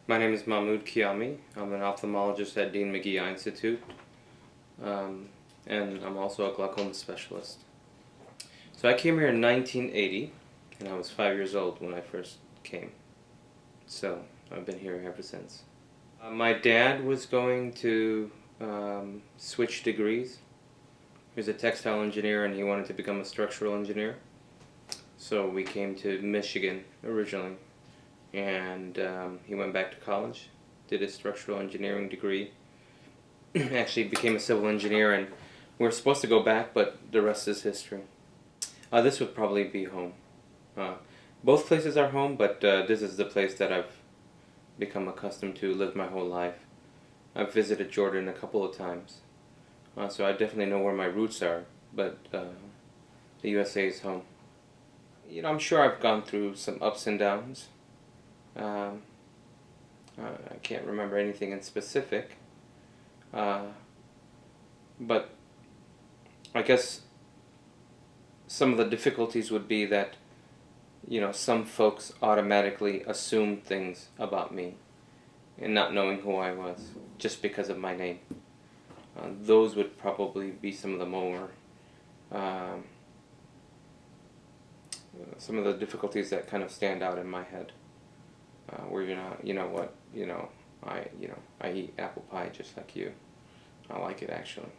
My name is Mahmoud Khaimi. I'm an ophthalmologist at Dean McGee Eye Institute, and I'm also a glaucoma specialist. So I came here in 1980, and I was 5 years old when I first came. So I've been here ever since. My dad was going to switch degrees. He was a textile engineer, and he wanted to become a structural engineer. So we came to Michigan originally. And he went back to college, did his structural engineering degree, actually became a civil engineer, and we were supposed to go back, but the rest is history. This would probably be home. Both places are home, but this is the place that I've become accustomed to, lived my whole life. I've visited Jordan a couple of times, so I definitely know where my roots are, but the USA is home. You know, I'm sure I've gone through some ups and downs. I can't remember anything in specific, but I guess some of the difficulties would be that, you know, some folks automatically assume things about me and not knowing who I was just because of my name. Those would probably be some of the more some of the difficulties that kind of stand out in my head. Where I eat apple pie just like you. I like it actually.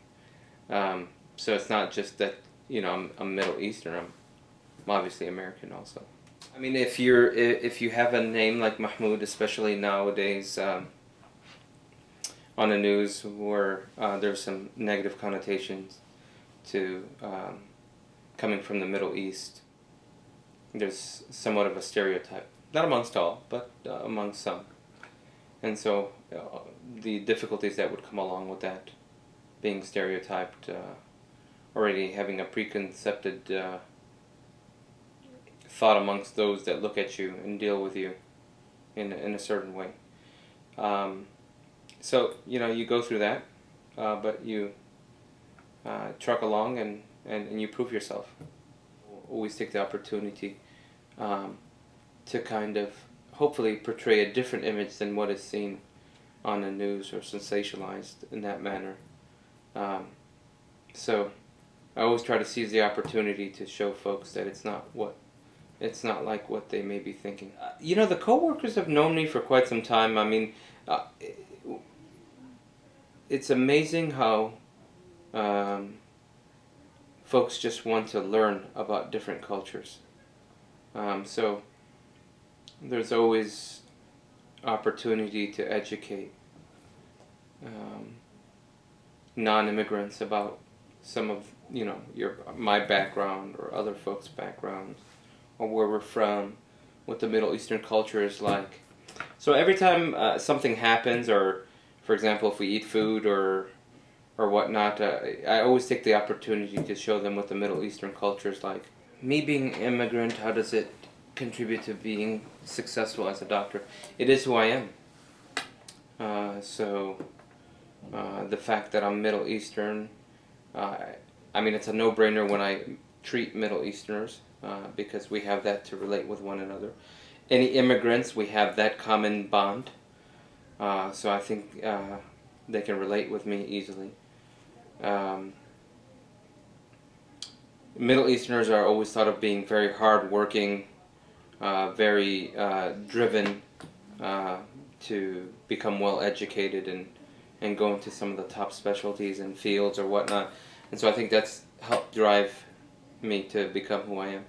So it's not just that, you know, I'm Middle Eastern. I'm obviously American also. I mean, if you have a name like Mahmoud, especially nowadays, on the news where there's some negative connotations to coming from the Middle East, there's somewhat of a stereotype. Not amongst all, but among some. And so the difficulties that would come along with that, being stereotyped, already having a preconceived thought amongst those that look at you and deal with you in a certain way. So, you know, you go through that, but you truck along and you prove yourself. Always take the opportunity to kind of hopefully portray a different image than what is seen on the news or sensationalized in that manner. So I always try to seize the opportunity to show folks that it's not like what they may be thinking. You know, the coworkers have known me for quite some time. I mean, it's amazing how folks just want to learn about different cultures. So there's always opportunity to educate non-immigrants about some of, you know, my background or other folks' backgrounds, or where we're from, what the Middle Eastern culture is like. So every time something happens, or for example, if we eat food or whatnot, I always take the opportunity to show them what the Middle Eastern culture is like. Me being an immigrant, how does it contribute to being successful as a doctor? It is who I am. The fact that I'm Middle Eastern, I mean, it's a no-brainer when I treat Middle Easterners, because we have that to relate with one another. Any immigrants, we have that common bond. So I think they can relate with me easily. Middle Easterners are always thought of being very hard-working, very driven to become well-educated and go into some of the top specialties and fields or whatnot. And so I think that's helped drive me to become who I am.